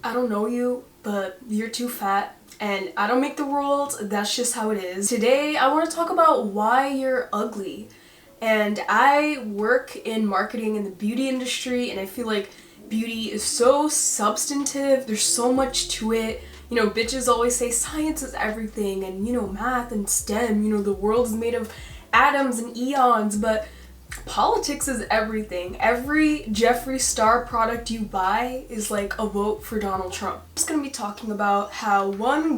I don't know you, but you're too fat. And I don't make the rules, that's just how it is. Today, I want to talk about why you're ugly. And I work in marketing in the beauty industry, and I feel like beauty is so substantive, there's so much to it. You know, bitches always say science is everything, and you know, math and STEM, you know, the world is made of atoms and eons, but politics is everything. Every Jeffree Star product you buy is like a vote for Donald Trump. I'm just gonna be talking about how one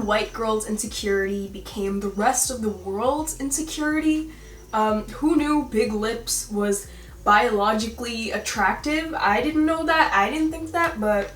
white girl's insecurity became the rest of the world's insecurity. Who knew big lips was biologically attractive? I didn't know that, I didn't think that, but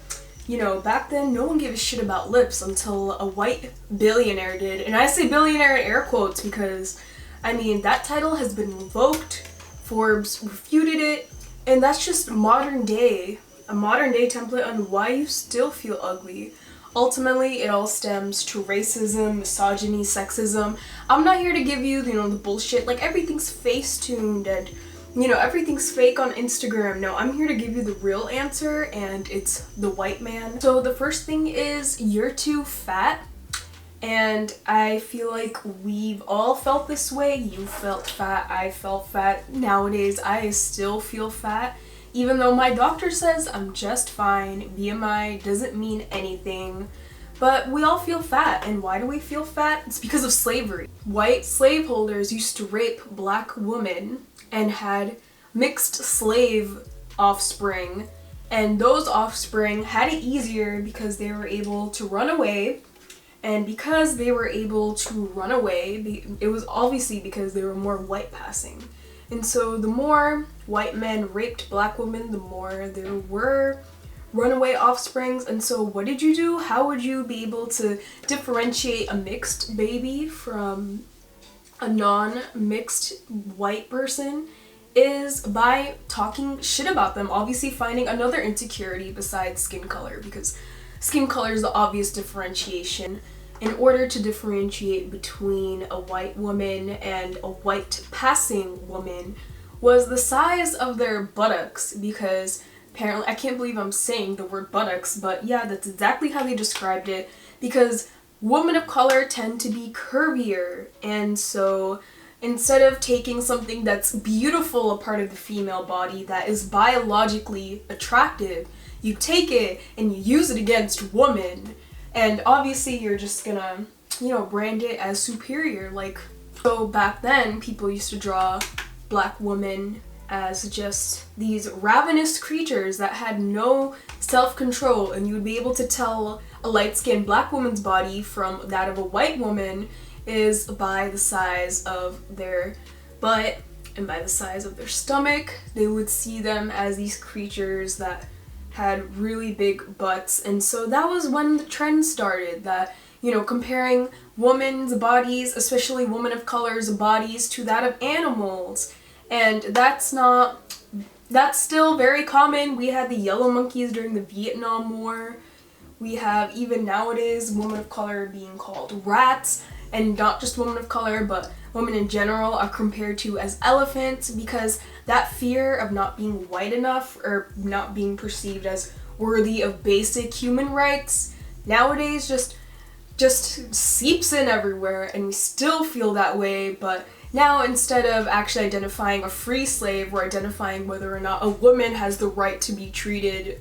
you know, back then no one gave a shit about lips until a white billionaire did. And I say billionaire in air quotes because I mean, that title has been revoked, Forbes refuted it, and that's just a modern day template on why you still feel ugly. Ultimately, it all stems to racism, misogyny, sexism. I'm not here to give you, you know, the bullshit, like everything's face-tuned and, you know, everything's fake on Instagram. No, I'm here to give you the real answer, and it's the white man. So the first thing is, you're too fat. And I feel like we've all felt this way. You felt fat, I felt fat. Nowadays, I still feel fat. Even though my doctor says I'm just fine, BMI doesn't mean anything. But we all feel fat, and why do we feel fat? It's because of slavery. White slaveholders used to rape black women and had mixed slave offspring. And those offspring had it easier because they were able to run away. And because they were able to run away, it was obviously because they were more white passing. And so the more white men raped black women, the more there were runaway offsprings. And so what did you do? How would you be able to differentiate a mixed baby from a non-mixed white person? Is by talking shit about them, obviously finding another insecurity besides skin color, because skin color is the obvious differentiation. In order to differentiate between a white woman and a white passing woman was the size of their buttocks, because apparently, I can't believe I'm saying the word buttocks, but yeah, that's exactly how they described it, because women of color tend to be curvier, and so instead of taking something that's beautiful, a part of the female body that is biologically attractive, you take it and you use it against women, and obviously you're just gonna, you know, brand it as superior. Like, so back then people used to draw black women as just these ravenous creatures that had no self-control, and you would be able to tell a light-skinned black woman's body from that of a white woman is by the size of their butt and by the size of their stomach. They would see them as these creatures that had really big butts, and so that was when the trend started, that, you know, comparing women's bodies, especially women of color's bodies, to that of animals. And that's still very common. We had the yellow monkeys during the Vietnam War. We have, even nowadays, women of color being called rats, and not just women of color, but women in general are compared to as elephants, because that fear of not being white enough or not being perceived as worthy of basic human rights nowadays just seeps in everywhere, and we still feel that way. But now, instead of actually identifying a free slave, we're identifying whether or not a woman has the right to be treated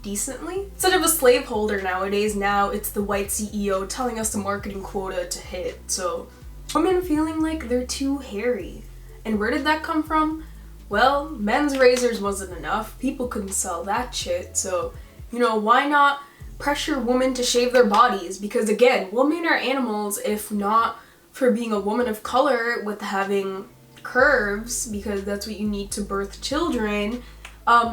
decently. Instead of a slaveholder nowadays, now it's the white CEO telling us the marketing quota to hit. So women feeling like they're too hairy. And where did that come from? Well, men's razors wasn't enough. People couldn't sell that shit. So, you know, why not pressure women to shave their bodies? Because again, women are animals, if not for being a woman of color with having curves, because that's what you need to birth children.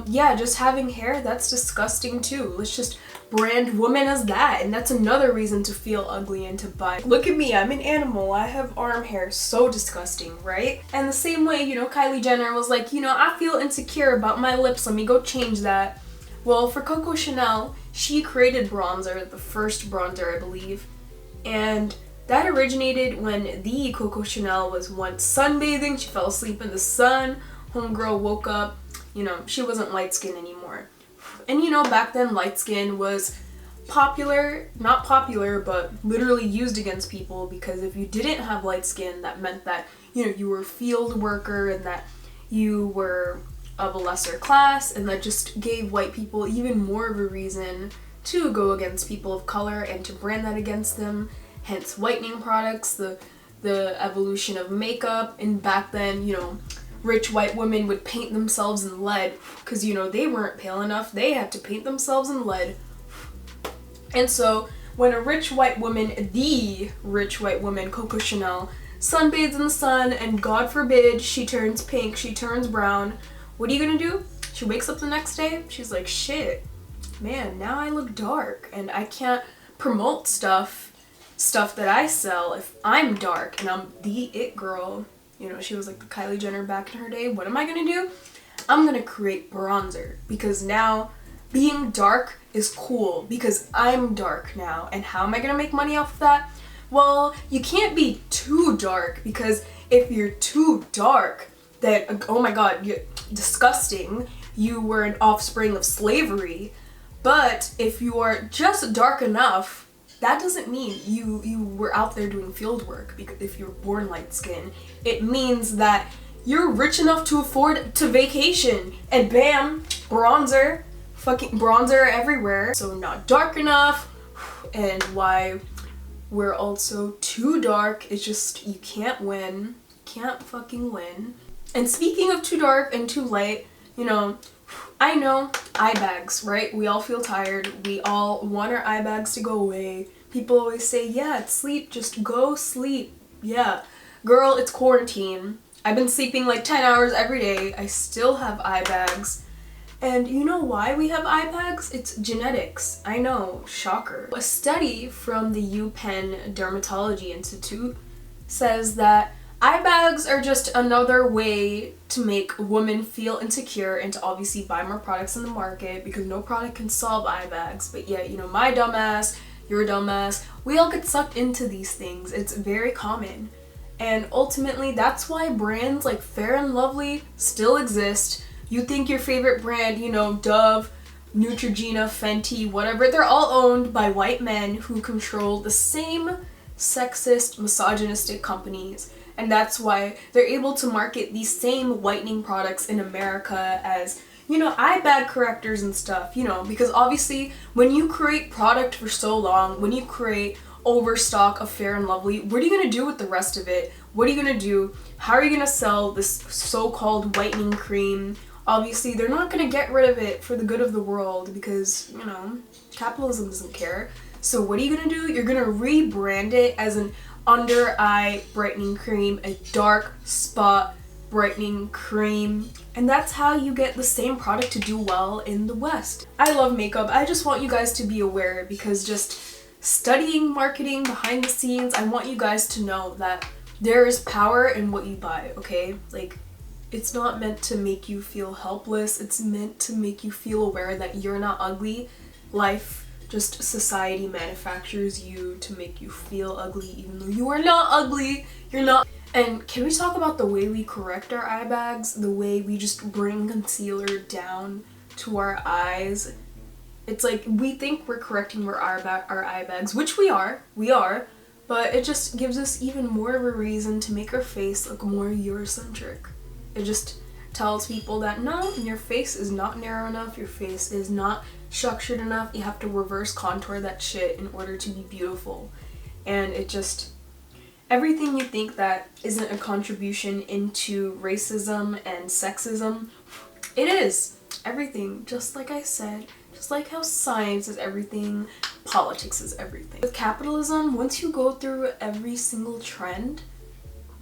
Yeah, just having hair, that's disgusting too. Let's just brand women as that, and that's another reason to feel ugly and to buy. Look at me, I'm an animal, I have arm hair, so disgusting, right? And the same way, you know, Kylie Jenner was like, you know, I feel insecure about my lips, let me go change that. Well, for Coco Chanel, she created bronzer, the first bronzer, I believe, and that originated when the Coco Chanel was once sunbathing, she fell asleep in the sun, homegirl woke up, you know, she wasn't light skinned anymore. And you know, back then light skin was popular, not popular, but literally used against people, because if you didn't have light skin, that meant that, you know, you were a field worker and that you were of a lesser class, and that just gave white people even more of a reason to go against people of color and to brand that against them. Hence whitening products, the evolution of makeup. And back then, you know, rich white women would paint themselves in lead because, you know, they weren't pale enough. They had to paint themselves in lead. And so when a rich white woman, the rich white woman, Coco Chanel, sunbathes in the sun and God forbid she turns pink, she turns brown, what are you gonna do? She wakes up the next day, she's like, shit, man, now I look dark and I can't promote stuff that I sell if I'm dark and I'm the it girl. You know, she was like the Kylie Jenner back in her day. What am I gonna do? I'm gonna create bronzer, because now being dark is cool because I'm dark now. And how am I gonna make money off of that? Well, you can't be too dark, because if you're too dark, then, oh my god, you're disgusting. You were an offspring of slavery. But if you are just dark enough, that doesn't mean you were out there doing field work, because if you're born light skin, it means that you're rich enough to afford to vacation, and bam, bronzer, fucking bronzer everywhere. So not dark enough, and why we're also too dark, it's just, you can't win, can't fucking win. And speaking of too dark and too light, you know, I know, eye bags, right? We all feel tired. We all want our eye bags to go away. People always say, yeah, it's sleep, just go sleep. Yeah. Girl, it's quarantine. I've been sleeping like 10 hours every day. I still have eye bags. And you know why we have eye bags? It's genetics. I know, shocker. A study from the UPenn Dermatology Institute says that eye bags are just another way to make women feel insecure and to obviously buy more products in the market, because no product can solve eye bags. But yeah, you know, my dumbass, your dumbass, we all get sucked into these things. It's very common. And ultimately, that's why brands like Fair and Lovely still exist. You think your favorite brand, you know, Dove, Neutrogena, Fenty, whatever, they're all owned by white men who control the same sexist, misogynistic companies. And that's why they're able to market these same whitening products in America as, you know, eye bag correctors and stuff, you know, because obviously when you create product for so long, when you create overstock of Fair and Lovely, what are you gonna do with the rest of it? What are you gonna do? How are you gonna sell this so-called whitening cream? Obviously, they're not gonna get rid of it for the good of the world, because, you know, capitalism doesn't care. So what are you gonna do? You're gonna rebrand it as an under eye brightening cream, a dark spot brightening cream, and that's how you get the same product to do well in the West. I love makeup. I just want you guys to be aware, because just studying marketing behind the scenes, I want you guys to know that there is power in what you buy, okay? Like, it's not meant to make you feel helpless. It's meant to make you feel aware that you're not ugly. Life, just society manufactures you to make you feel ugly, even though you are not ugly. You're not. And can we talk about the way we correct our eye bags? The way we just bring concealer down to our eyes. It's like we think we're correcting our eye bags, which we are, but it just gives us even more of a reason to make our face look more Eurocentric. It just tells people that no, your face is not narrow enough, your face is not structured enough, you have to reverse contour that shit in order to be beautiful. And it just, everything you think that isn't a contribution into racism and sexism, it is. Everything, just like I said, just like how science is everything, politics is everything. With capitalism, once you go through every single trend,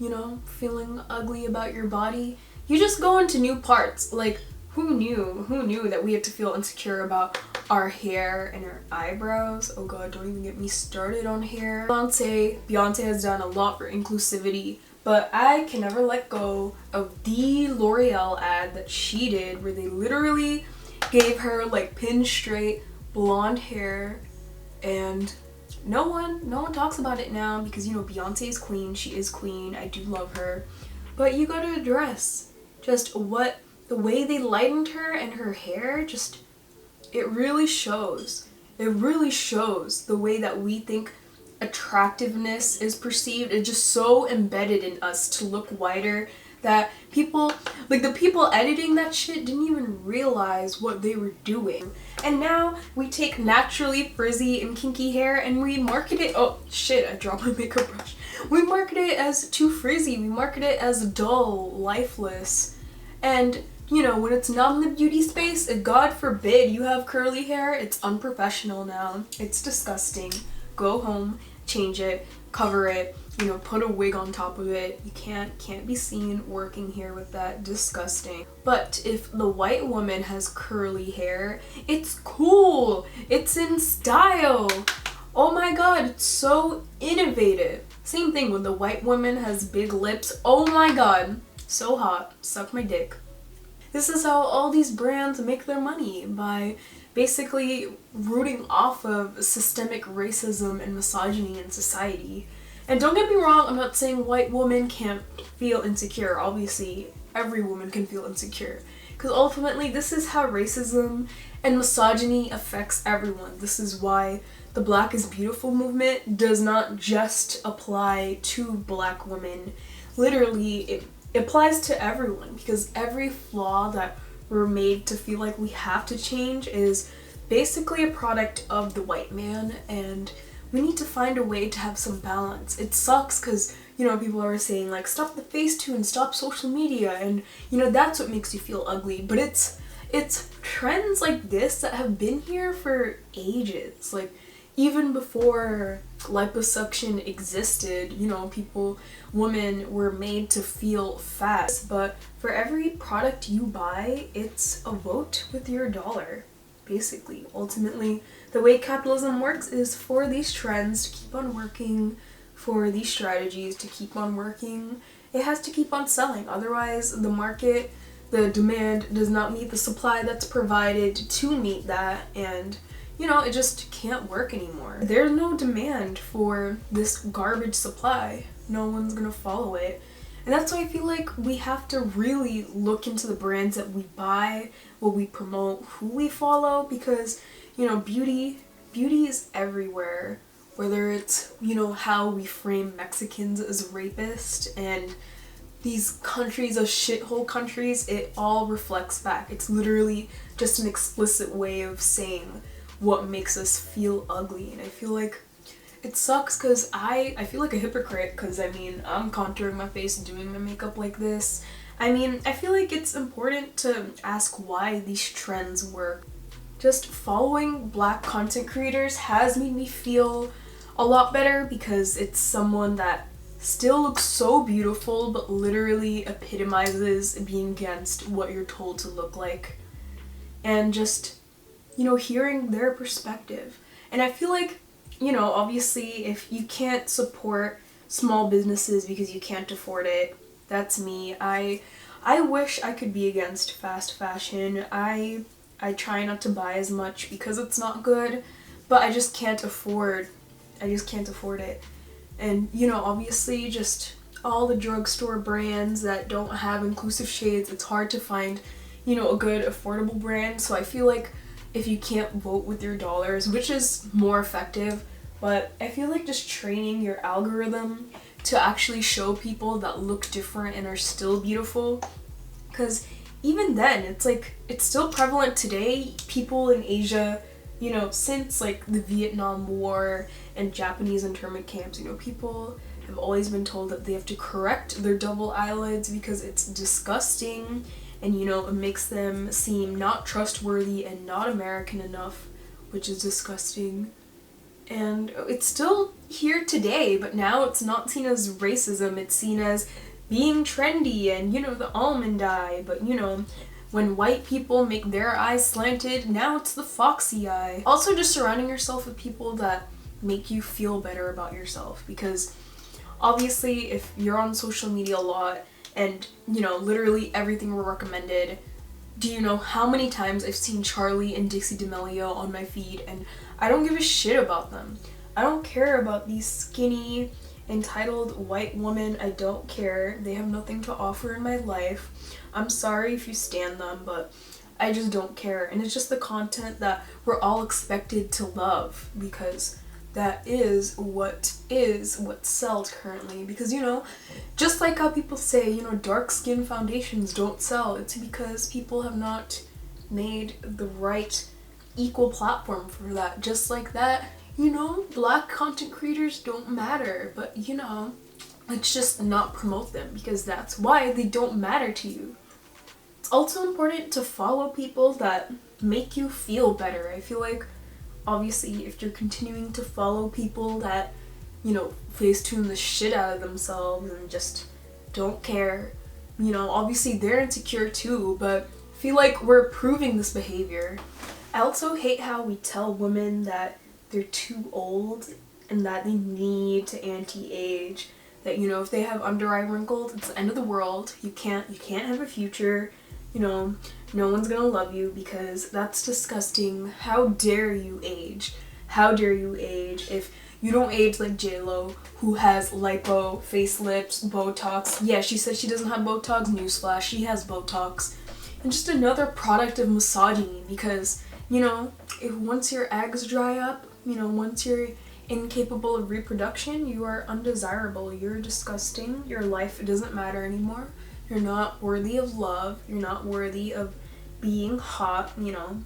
you know, feeling ugly about your body, you just go into new parts. Like, who knew that we had to feel insecure about our hair and our eyebrows? Oh god, don't even get me started on hair. Beyonce has done a lot for inclusivity, but I can never let go of the L'Oreal ad that she did, where they literally gave her like pin straight blonde hair, and no one talks about it now, because, you know, Beyonce is queen, she is queen, I do love her, but you gotta address just what the way they lightened her and her hair, just it really shows. It really shows the way that we think attractiveness is perceived. It's just so embedded in us to look whiter that people, like the people editing that shit, didn't even realize what they were doing. And now we take naturally frizzy and kinky hair and we market it, oh shit, I dropped my makeup brush. We market it as too frizzy, we market it as dull, lifeless. And you know, when it's not in the beauty space, God forbid you have curly hair, it's unprofessional now. It's disgusting. Go home, change it, cover it, you know, put a wig on top of it. You can't be seen working here with that. Disgusting. But if the white woman has curly hair, it's cool. It's in style. Oh my god, it's so innovative. Same thing when the white woman has big lips. Oh my god, so hot. Suck my dick. This is how all these brands make their money, by basically rooting off of systemic racism and misogyny in society. And don't get me wrong, I'm not saying white women can't feel insecure. Obviously, every woman can feel insecure. Because ultimately, this is how racism and misogyny affects everyone. This is why the Black is Beautiful movement does not just apply to Black women. Literally, it applies to everyone, because every flaw that we're made to feel like we have to change is basically a product of the white man, and we need to find a way to have some balance. It sucks because, you know, people are saying like stop the Facetune, stop social media, and you know, that's what makes you feel ugly. But it's trends like this that have been here for ages. Like even before liposuction existed, you know, women were made to feel fat. But for every product you buy, it's a vote with your dollar, basically. Ultimately, the way capitalism works is for these trends to keep on working, for these strategies to keep on working. It has to keep on selling. Otherwise, the market, the demand does not meet the supply that's provided to meet that, and you know, it just can't work anymore. There's no demand for this garbage supply. No one's gonna follow it. And that's why I feel like we have to really look into the brands that we buy, what we promote, who we follow, because, you know, beauty is everywhere. Whether it's, you know, how we frame Mexicans as rapists and these countries as shithole countries, it all reflects back. It's literally just an explicit way of saying what makes us feel ugly. And I feel like it sucks because I feel like a hypocrite, because I mean, I'm contouring my face and doing my makeup like this. I mean, I feel like it's important to ask why these trends work. Just following Black content creators has made me feel a lot better, because it's someone that still looks so beautiful but literally epitomizes being against what you're told to look like. And just, you know, hearing their perspective. And I feel like, you know, obviously if you can't support small businesses because you can't afford it, that's me. I wish I could be against fast fashion. I try not to buy as much because it's not good, but I just can't afford it. And, you know, obviously just all the drugstore brands that don't have inclusive shades, it's hard to find, you know, a good affordable brand. So I feel like if you can't vote with your dollars, which is more effective, but I feel like just training your algorithm to actually show people that look different and are still beautiful, because even then, it's like, it's still prevalent today. People in Asia, you know, since like the Vietnam War and Japanese internment camps, you know, people have always been told that they have to correct their double eyelids because it's disgusting. And, you know, it makes them seem not trustworthy and not American enough, which is disgusting. And it's still here today, but now it's not seen as racism, it's seen as being trendy and, you know, the almond eye. But, you know, when white people make their eyes slanted, now it's the foxy eye. Also, just surrounding yourself with people that make you feel better about yourself, because obviously if you're on social media a lot, and, you know, literally everything we're recommended. Do you know how many times I've seen Charlie and Dixie D'Amelio on my feed, and I don't give a shit about them. I don't care about these skinny, entitled white women. I don't care. They have nothing to offer in my life. I'm sorry if you stan them, but I just don't care. And it's just the content that we're all expected to love, because that is what sells currently. Because, you know, just like how people say, you know, dark skin foundations don't sell, it's because people have not made the right equal platform for that. Just like that, you know, black content creators don't matter, but, you know, let's just not promote them, because that's why they don't matter to you. It's also important to follow people that make you feel better. I feel like, obviously, if you're continuing to follow people that, you know, facetune the shit out of themselves and just don't care, you know, obviously they're insecure too, but I feel like we're approving this behavior. I also hate how we tell women that they're too old and that they need to anti-age. That, you know, if they have under eye wrinkles, it's the end of the world. You can't have a future. You know, no one's gonna love you because that's disgusting. How dare you age? How dare you age if you don't age like J-Lo, who has lipo, facelifts, Botox. Yeah, she said she doesn't have Botox. Newsflash, she has Botox. And just another product of misogyny, because, you know, if once your eggs dry up, you know, once you're incapable of reproduction, you are undesirable. You're disgusting. Your life doesn't matter anymore. You're not worthy of love. You're not worthy of being hot, you know.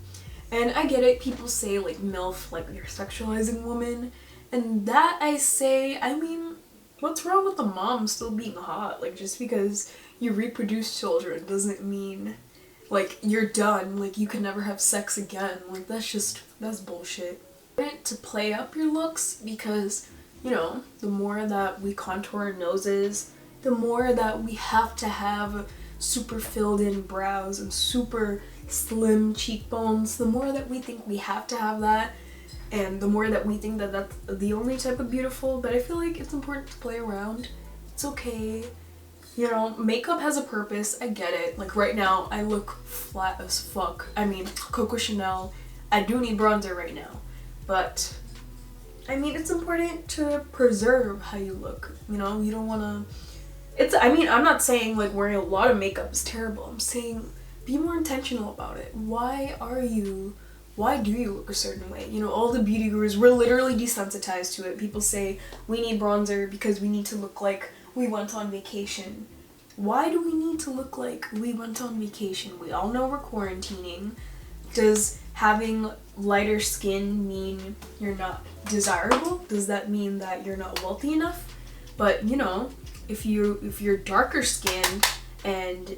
And I get it, people say like MILF, like you're sexualizing women. And that I say, I mean, what's wrong with the mom still being hot? Like, just because you reproduce children doesn't mean like you're done, like you can never have sex again. Like, that's bullshit. To play up your looks, because, you know, the more that we contour our noses, the more that we have to have super filled in brows and super slim cheekbones, the more that we think we have to have that, and the more that we think that that's the only type of beautiful. But I feel like it's important to play around. It's okay. You know, makeup has a purpose, I get it. Like right now, I look flat as fuck. I mean, Coco Chanel, I do need bronzer right now. But, I mean, it's important to preserve how you look, you know? You don't wanna... I mean, I'm not saying, like, wearing a lot of makeup is terrible. I'm saying be more intentional about it. Why do you look a certain way? You know, all the beauty gurus, we're literally desensitized to it. People say we need bronzer because we need to look like we went on vacation. Why do we need to look like we went on vacation? We all know we're quarantining. Does having lighter skin mean you're not desirable? Does that mean that you're not wealthy enough? But, you know, if you're darker skinned, and,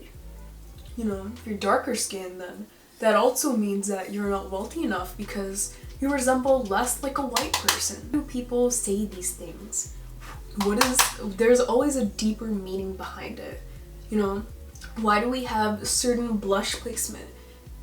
you know, if you're darker skinned, then that also means that you're not wealthy enough because you resemble less like a white person. Why do people say these things? There's always a deeper meaning behind it. You know, why do we have certain blush placement?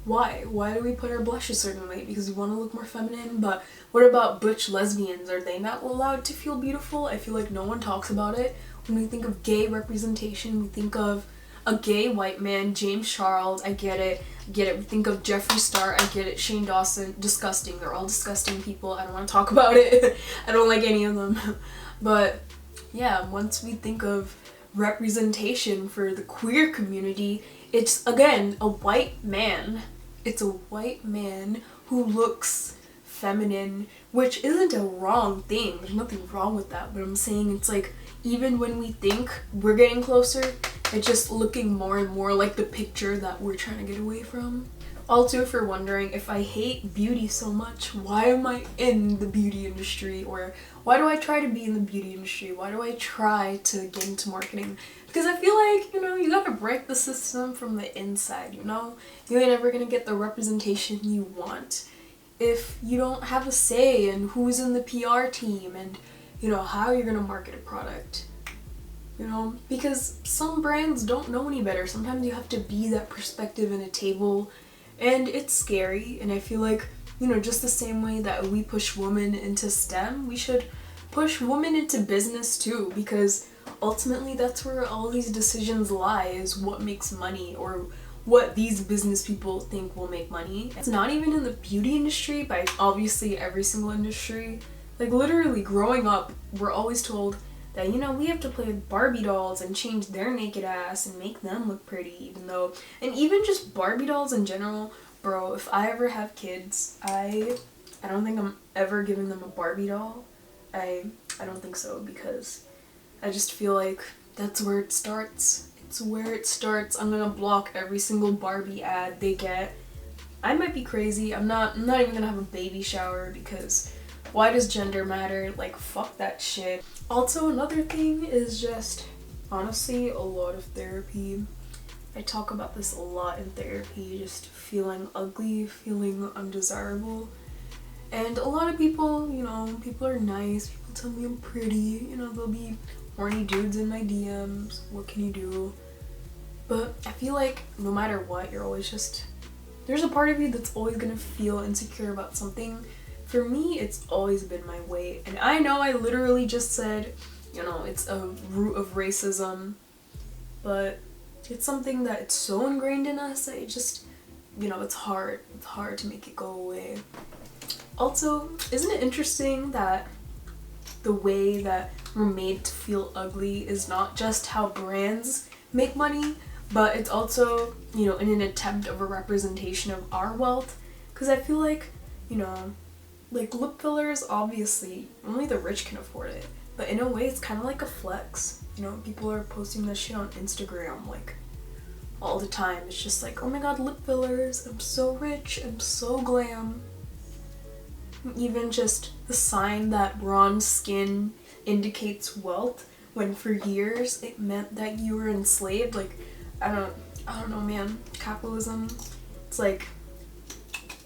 Why do we put our blush a certain way? Because we want to look more feminine. But what about butch lesbians? Are they not allowed to feel beautiful? I feel like no one talks about it. When we think of gay representation, we think of a gay white man, James Charles, I get it. We think of Jeffree Star, I get it. Shane Dawson, disgusting. They're all disgusting people. I don't want to talk about it. I don't like any of them. But yeah, once we think of representation for the queer community, it's, again, a white man. It's a white man who looks feminine, which isn't a wrong thing. There's nothing wrong with that. But I'm saying it's like, even when we think we're getting closer, it's just looking more and more like the picture that we're trying to get away from. Also, if you're wondering, if I hate beauty so much, why am I in the beauty industry? Or why do I try to be in the beauty industry? Why do I try to get into marketing? Because I feel like, you know, you gotta break the system from the inside, you know? You ain't ever gonna get the representation you want if you don't have a say in who's in the PR team and, you know, how you're gonna market a product. You know, because some brands don't know any better. Sometimes you have to be that perspective in a table, and it's scary. And I feel like, you know, just the same way that we push women into STEM, we should push women into business too, because ultimately that's where all these decisions lie, is what makes money, or what these business people think will make money. It's not even in the beauty industry, but obviously every single industry. Like, literally growing up, we're always told that, you know, we have to play with Barbie dolls and change their naked ass and make them look pretty, even though, and even just Barbie dolls in general, Bro, if I ever have kids, I don't think I'm ever giving them a Barbie doll. I don't think so, because I just feel like that's where it starts. It's where it starts. I'm gonna block every single Barbie ad they get. I might be crazy. I'm not even gonna have a baby shower, because why does gender matter? Like, fuck that shit. Also, another thing is just, honestly, a lot of therapy. I talk about this a lot in therapy, just feeling ugly, feeling undesirable. And a lot of people, you know, people are nice, people tell me I'm pretty, you know, there'll be horny dudes in my DMs, what can you do? But I feel like no matter what, you're always just, there's a part of you that's always gonna feel insecure about something. For me, it's always been my weight. And I know I literally just said, you know, it's a root of racism, but it's something that it's so ingrained in us that it just, you know, it's hard to make it go away. Also, isn't it interesting that the way that we're made to feel ugly is not just how brands make money, but it's also, you know, in an attempt of a representation of our wealth? Because I feel like, you know, like lip fillers, obviously, only the rich can afford it. But in a way, it's kind of like a flex. You know, people are posting this shit on Instagram, like, all the time. It's just like, oh my god, lip fillers, I'm so rich, I'm so glam. Even just the sign that bronze skin indicates wealth, when for years it meant that you were enslaved. Like, I don't know, man. Capitalism, it's like,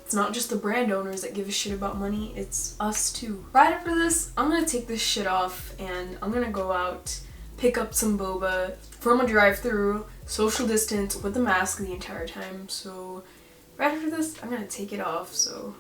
it's not just the brand owners that give a shit about money, it's us too. Right after this, I'm gonna take this shit off and I'm gonna go out, pick up some boba from a drive-thru, social distance with a mask the entire time. So right after this, I'm gonna take it off, so.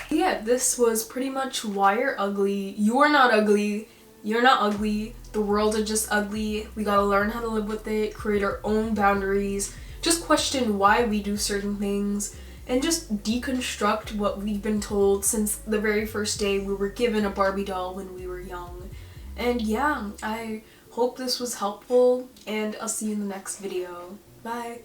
Yeah, this was pretty much why you're ugly. You are not ugly. You're not ugly. The world is just ugly. We gotta learn how to live with it, create our own boundaries, just question why we do certain things, and just deconstruct what we've been told since the very first day we were given a Barbie doll when we were young. And yeah, I hope this was helpful, and I'll see you in the next video. Bye!